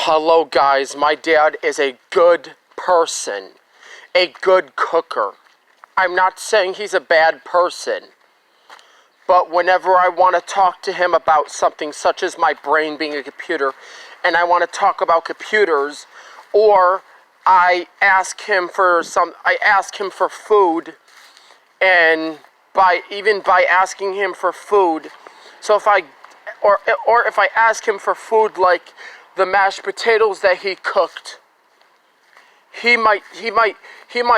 Hello guys, my dad is a good person, a good cooker. I'm not saying he's a bad person, but whenever I want to talk to him about something such as my brain being a computer, and I want to talk about computers, or I ask him for food, and by asking him for food, so if I ask him for food like the mashed potatoes that he cooked, he might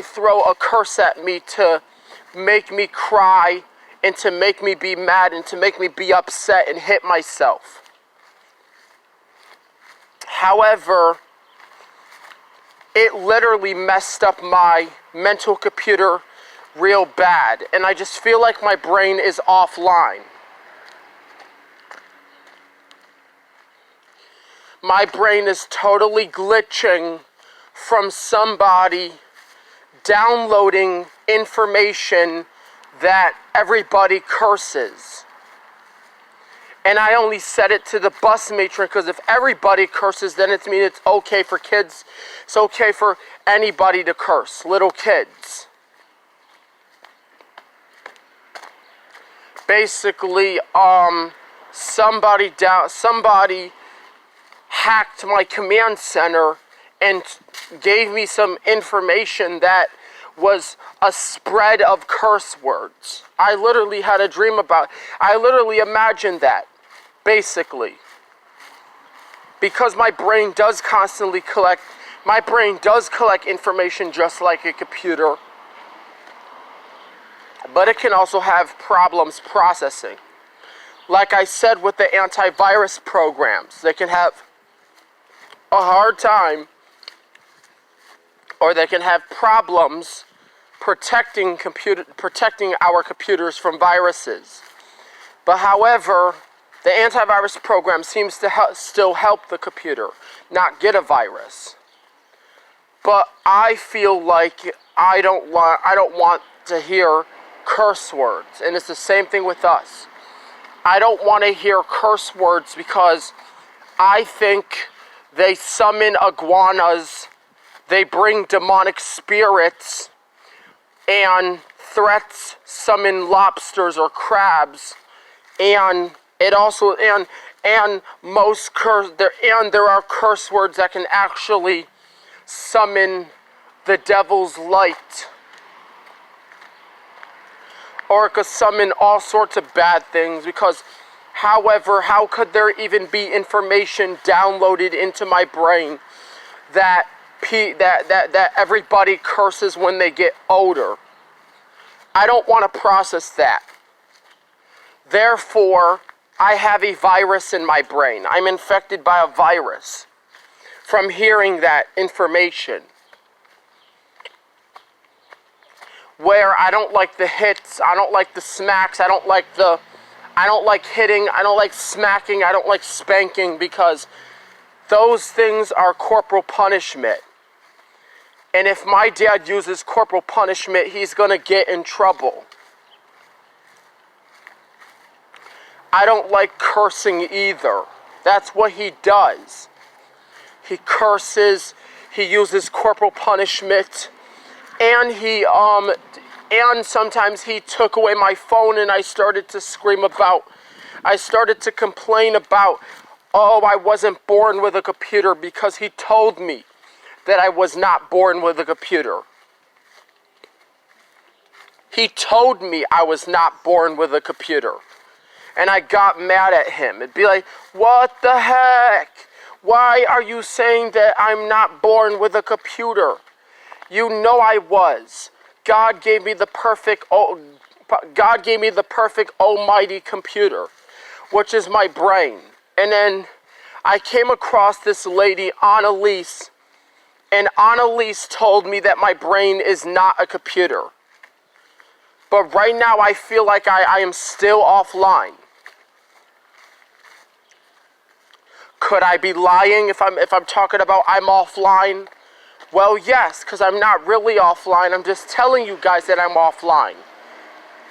throw a curse at me to make me cry and to make me be mad and to make me be upset and hit myself. However, it literally messed up my mental computer real bad, and I just feel like my brain is offline. My brain is totally glitching from somebody downloading information that everybody curses. And I only said it to the bus matron because if everybody curses, then it means it's okay for kids. It's okay for anybody to curse, little kids. Basically, somebody hacked my command center and gave me some information that was a spread of curse words. I literally had a dream I literally imagined that, basically. Because my brain does collect information just like a computer, but it can also have problems processing. Like I said with the antivirus programs, they can have a hard time, or they can have problems protecting our computers from viruses. But however, the antivirus program seems to still help the computer not get a virus. But I feel like I don't want to hear curse words, and it's the same thing with us. I don't want to hear curse words because I think they summon iguanas, they bring demonic spirits, and threats summon lobsters or crabs, and there are curse words that can actually summon the devil's light, or it could summon all sorts of bad things. Because however, how could there even be information downloaded into my brain that everybody curses when they get older? I don't want to process that. Therefore, I have a virus in my brain. I'm infected by a virus from hearing that information. Where I don't like the hits, I don't like the smacks, I don't like hitting, I don't like smacking, I don't like spanking, because those things are corporal punishment. And if my dad uses corporal punishment, he's going to get in trouble. I don't like cursing either. That's what he does. He curses, he uses corporal punishment, and and sometimes he took away my phone, and I started to complain about, oh, I wasn't born with a computer, because he told me that I was not born with a computer. He told me I was not born with a computer. And I got mad at him. It'd be like, what the heck? Why are you saying that I'm not born with a computer? You know I was. God gave me the perfect almighty computer, which is my brain. And then I came across this lady, Annalise, and Annalise told me that my brain is not a computer. But right now I feel like I am still offline. Could I be lying if I'm talking about I'm offline? Well, yes, because I'm not really offline. I'm just telling you guys that I'm offline.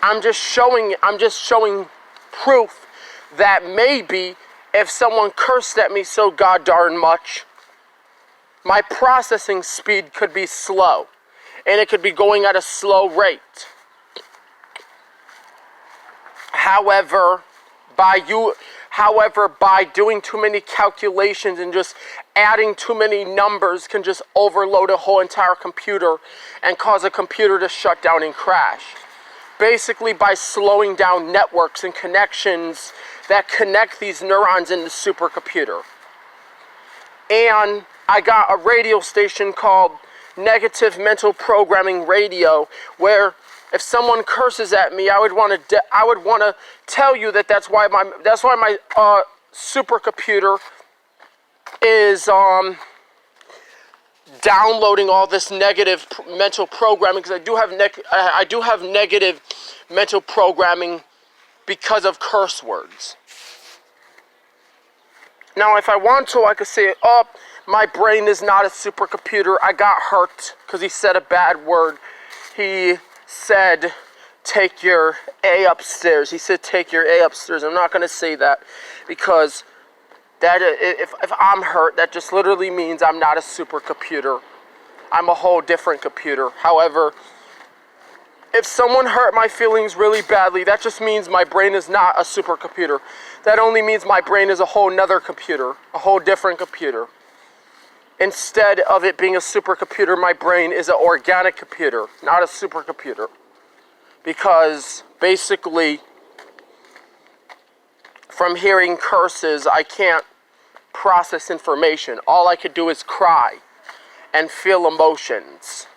I'm just showing proof that maybe if someone cursed at me so god darn much, my processing speed could be slow, and it could be going at a slow rate. However, by doing too many calculations and just adding too many numbers can just overload a whole entire computer and cause a computer to shut down and crash. Basically, by slowing down networks and connections that connect these neurons in the supercomputer. And I got a radio station called Negative Mental Programming Radio, where if someone curses at me, I would want to tell you that that's why my supercomputer is downloading all this negative mental programming, because I do have negative mental programming because of curse words. Now, if I want to, I could say, oh, my brain is not a supercomputer. I got hurt because he said a bad word. He said, take your A upstairs. He said, take your A upstairs. I'm not going to say that, because that if I'm hurt, that just literally means I'm not a supercomputer. I'm a whole different computer. However, if someone hurt my feelings really badly, that just means my brain is not a supercomputer. That only means my brain is a whole nother computer, a whole different computer. Instead of it being a supercomputer, my brain is an organic computer, not a supercomputer. Because basically, from hearing curses, I can't process information. All I could do is cry and feel emotions,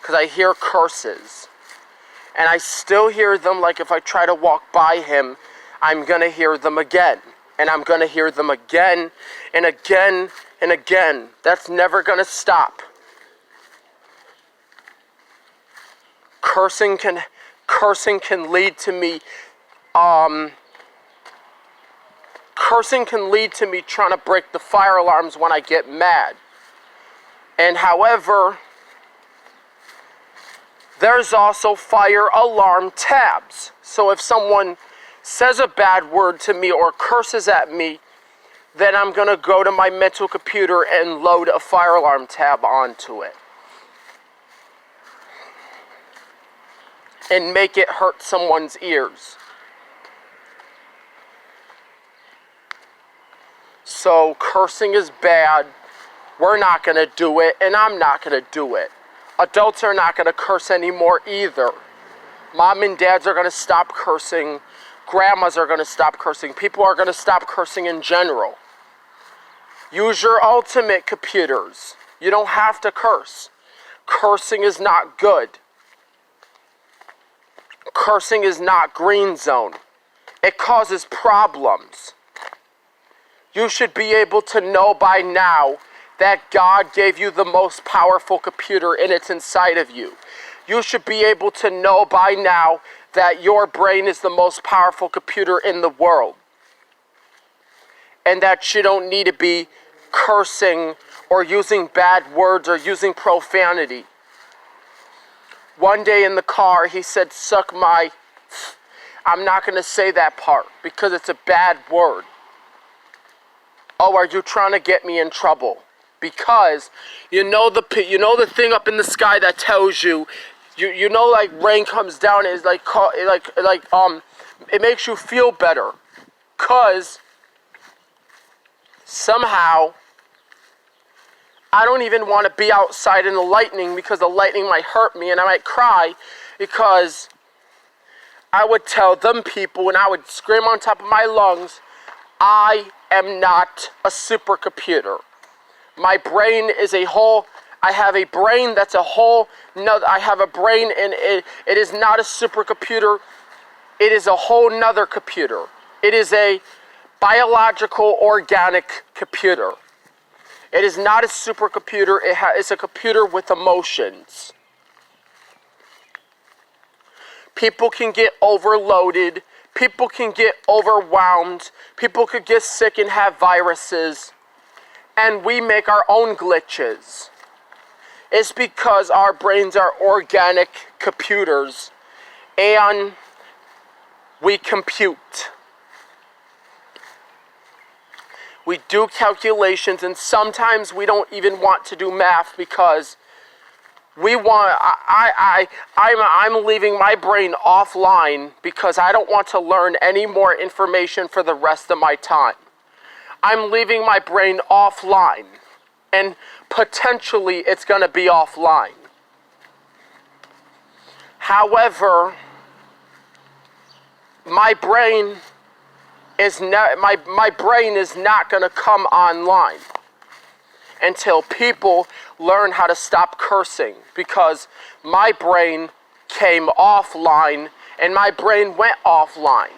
because I hear curses. And I still hear them. Like if I try to walk by him, I'm going to hear them again. And I'm going to hear them again and again and again. That's never going to stop. Cursing can lead to me cursing can lead to me trying to break the fire alarms when I get mad. And however, there's also fire alarm tabs. So if someone says a bad word to me or curses at me, then I'm going to go to my mental computer and load a fire alarm tab onto it. And make it hurt someone's ears. So cursing is bad. We're not going to do it, and I'm not going to do it. Adults are not going to curse anymore either. Mom and dads are going to stop cursing. Grandmas are going to stop cursing. People are going to stop cursing in general. Use your ultimate computers. You don't have to curse. Cursing is not good. Cursing is not green zone. It causes problems. You should be able to know by now that God gave you the most powerful computer and it's inside of you. You should be able to know by now that your brain is the most powerful computer in the world. And that you don't need to be cursing or using bad words or using profanity. One day in the car, he said, suck my... I'm not going to say that part because it's a bad word. Oh, are you trying to get me in trouble? Because you know the thing up in the sky that tells you, like rain comes down, is like it makes you feel better, cause somehow I don't even want to be outside in the lightning, because the lightning might hurt me and I might cry, because I would tell them people and I would scream on top of my lungs, I am not a supercomputer. My brain is a whole, I have a brain that's a whole, no, I have a brain and it is not a supercomputer. It is a whole nother computer. It is a biological, organic computer. It is not a supercomputer. It's a computer with emotions. People can get overloaded. People can get overwhelmed. People could get sick and have viruses. And we make our own glitches. It's because our brains are organic computers and we compute. We do calculations, and sometimes we don't even want to do math because I'm leaving my brain offline because I don't want to learn any more information for the rest of my time. I'm leaving my brain offline, and potentially it's going to be offline. However, my brain is not going to come online until people learn how to stop cursing, because my brain came offline and my brain went offline.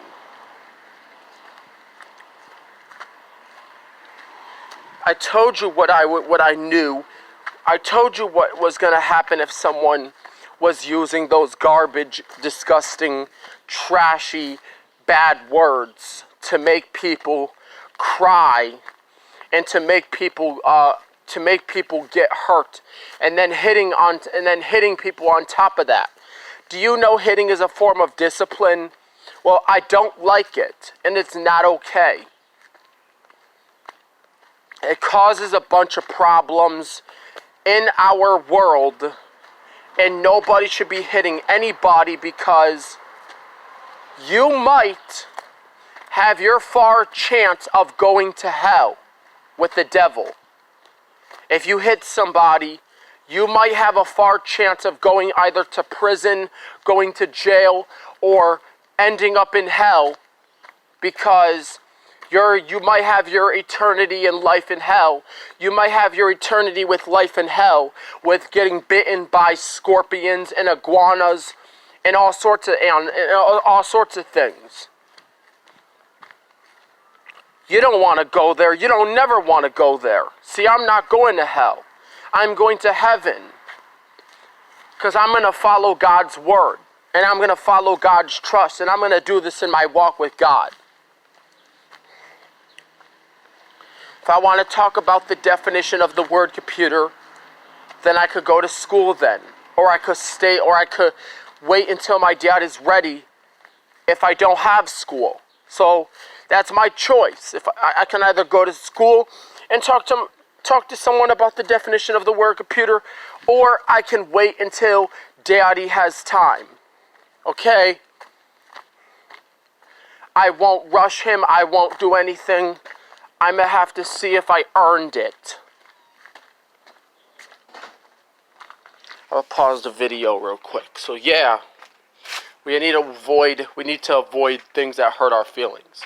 I told you what I knew. I told you what was going to happen if someone was using those garbage, disgusting, trashy, bad words to make people cry and to make people get hurt, and then hitting people on top of that. Do you know hitting is a form of discipline? Well, I don't like it, and it's not okay. It causes a bunch of problems in our world, and nobody should be hitting anybody, because you might have your far chance of going to hell with the devil. If you hit somebody, you might have a far chance of going either to prison, going to jail, or ending up in hell, because you might have your eternity in life in hell. You might have your eternity with life in hell, with getting bitten by scorpions and iguanas and all sorts of things. You don't want to go there. You don't never want to go there. See, I'm not going to hell. I'm going to heaven, because I'm going to follow God's word, and I'm going to follow God's trust, and I'm going to do this in my walk with God. If I want to talk about the definition of the word computer, then I could go to school then. Or I could wait until my dad is ready if I don't have school. So that's my choice. If I can either go to school and talk to someone about the definition of the word computer, or I can wait until daddy has time. Okay? I won't rush him. I won't do anything. I'm going to have to see if I earned it. I'll pause the video real quick. So yeah, we need to avoid things that hurt our feelings.